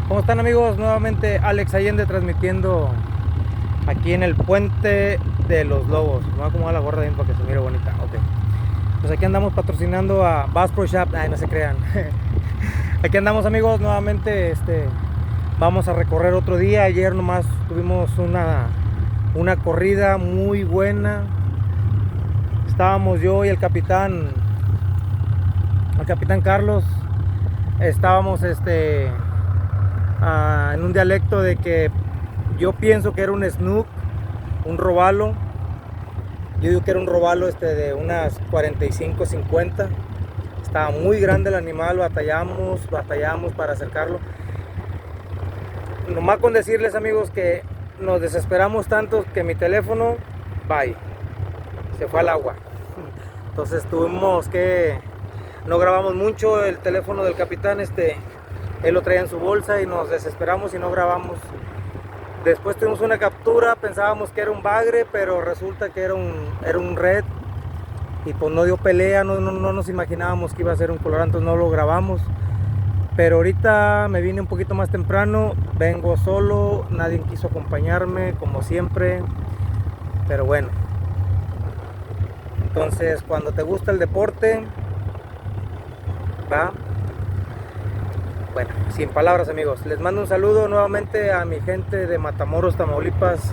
¿Cómo están, amigos? Nuevamente Alex Allende transmitiendo aquí en el puente de los Lobos. Me voy a acomodar la gorra bien para que se mire bonita. Ok. Pues aquí andamos patrocinando a Bass Pro Shop. Ay, no se crean. Aquí andamos, amigos, nuevamente vamos a recorrer otro día. Ayer nomás tuvimos una corrida muy buena. Estábamos yo y el capitán Carlos. Estábamos en un dialecto de que yo pienso que era un snook, un robalo. Yo digo que era un robalo de unas 45, 50. Estaba muy grande el animal, batallamos para acercarlo. Nomás con decirles, amigos, que nos desesperamos tanto que mi teléfono, bye, se fue al agua. Entonces tuvimos que, no grabamos mucho. El teléfono del capitán, él lo traía en su bolsa y nos desesperamos y no grabamos. Después tuvimos una captura, pensábamos que era un bagre, pero resulta que era un red. Y pues no dio pelea, no nos imaginábamos que iba a ser un colorado, entonces no lo grabamos. Pero ahorita me vine un poquito más temprano, vengo solo, nadie quiso acompañarme, como siempre. Pero bueno. Entonces, cuando te gusta el deporte, va. Bueno, sin palabras, amigos. Les mando un saludo nuevamente a mi gente de Matamoros, Tamaulipas.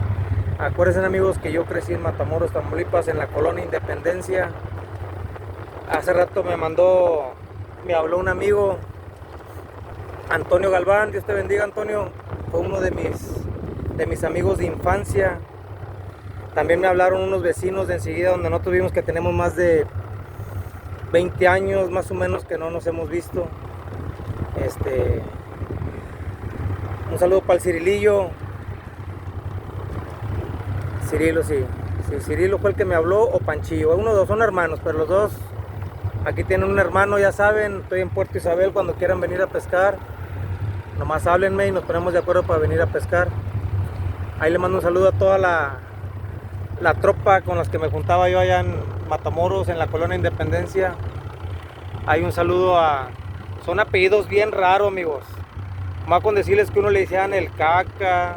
Acuérdense, amigos, que yo crecí en Matamoros, Tamaulipas, en la colonia Independencia. Hace rato me habló un amigo, Antonio Galván. Dios te bendiga, Antonio. Fue uno de mis amigos de infancia. También me hablaron unos vecinos de enseguida, donde no tuvimos, que tenemos más de 20 años más o menos que no nos hemos visto. Un saludo para el Cirilillo. Cirilo, sí. Cirilo fue el que me habló, o Panchillo. Uno de dos, son hermanos, pero los dos aquí tienen un hermano, ya saben. Estoy en Puerto Isabel, cuando quieran venir a pescar, nomás háblenme y nos ponemos de acuerdo para venir a pescar. Ahí le mando un saludo a toda la tropa con las que me juntaba yo allá en Matamoros, en la colonia Independencia. Hay un saludo son apellidos bien raros, amigos. Más con decirles que uno le decían el caca,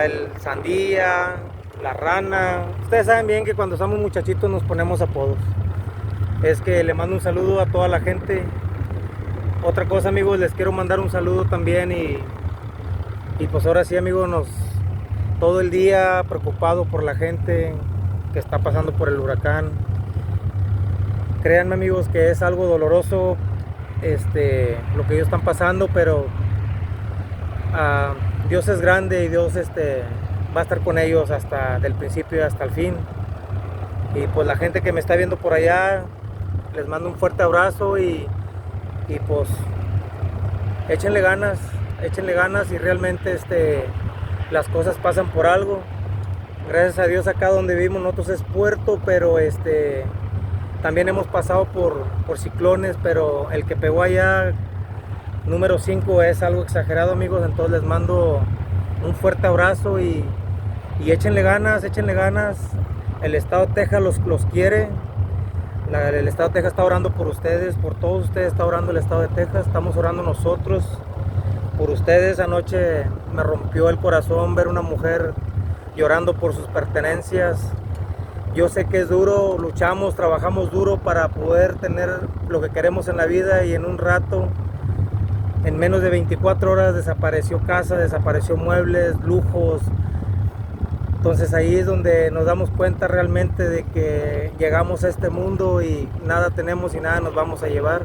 el sandía, la rana. Ustedes saben bien que cuando somos muchachitos nos ponemos apodos. Es que le mando un saludo a toda la gente. Otra cosa, amigos, les quiero mandar un saludo también. Y pues ahora sí, amigos, todo el día preocupado por la gente que está pasando por el huracán. Créanme, amigos, que es algo doloroso lo que ellos están pasando, pero Dios es grande y Dios va a estar con ellos hasta del principio y hasta el fin. Y pues la gente que me está viendo por allá, les mando un fuerte abrazo y pues échenle ganas y realmente las cosas pasan por algo. Gracias a Dios acá donde vivimos nosotros es puerto, pero también hemos pasado por ciclones, pero el que pegó allá, número 5, es algo exagerado, amigos. Entonces les mando un fuerte abrazo y échenle ganas. El estado de Texas los quiere. El estado de Texas está orando por ustedes, por todos ustedes está orando el estado de Texas. Estamos orando nosotros por ustedes. Anoche me rompió el corazón ver una mujer llorando por sus pertenencias. Yo sé que es duro, luchamos, trabajamos duro para poder tener lo que queremos en la vida, y en un rato, en menos de 24 horas, desapareció casa, desapareció muebles, lujos. Entonces ahí es donde nos damos cuenta realmente de que llegamos a este mundo y nada tenemos y nada nos vamos a llevar.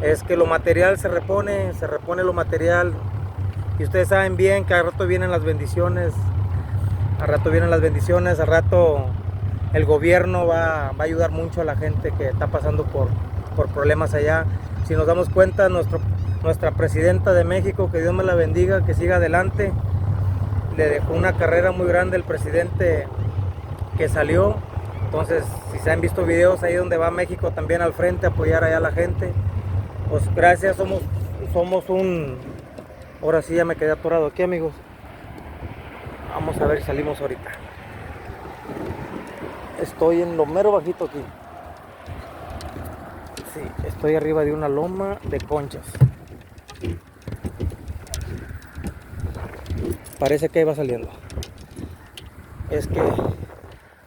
Es que lo material se repone lo material. Y ustedes saben bien que al rato vienen las bendiciones, al rato el gobierno va a ayudar mucho a la gente que está pasando por problemas allá. Si nos damos cuenta, nuestra presidenta de México, que Dios me la bendiga, que siga adelante, le dejó una carrera muy grande el presidente que salió. Entonces, si se han visto videos ahí donde va México también al frente a apoyar allá a la gente, pues gracias, somos ahora sí ya me quedé atorado aquí, amigos. Vamos a ver si salimos ahorita. Estoy en lo mero bajito aquí. Sí, estoy arriba de una loma de conchas. Parece que ahí va saliendo. Es que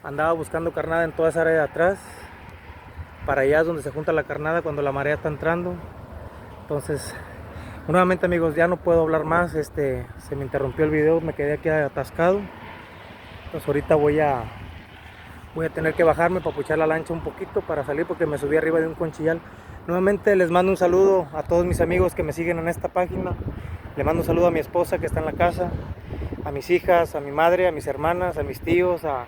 andaba buscando carnada en toda esa área de atrás. Para allá es donde se junta la carnada cuando la marea está entrando. Entonces, nuevamente amigos, ya no puedo hablar más. Se me interrumpió el video, me quedé aquí atascado. Entonces ahorita voy a tener que bajarme para puchar la lancha un poquito para salir porque me subí arriba de un conchillal. Nuevamente les mando un saludo a todos mis amigos que me siguen en esta página. Le mando un saludo a mi esposa que está en la casa, a mis hijas, a mi madre, a mis hermanas, a mis tíos, a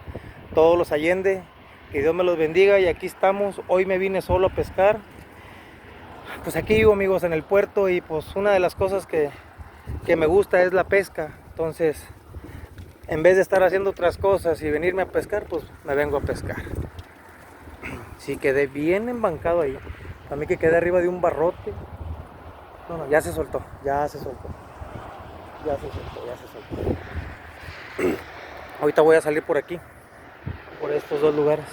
todos los Allende. Que Dios me los bendiga y aquí estamos. Hoy me vine solo a pescar. Pues aquí vivo amigos en el puerto y pues una de las cosas que me gusta es la pesca. Entonces en vez de estar haciendo otras cosas y venirme a pescar, pues me vengo a pescar. Sí, quedé bien embancado ahí. También que quedé arriba de un barrote. No, ya se soltó, ya se soltó. Ya se soltó, ya se soltó. Ahorita voy a salir por aquí, por estos dos lugares.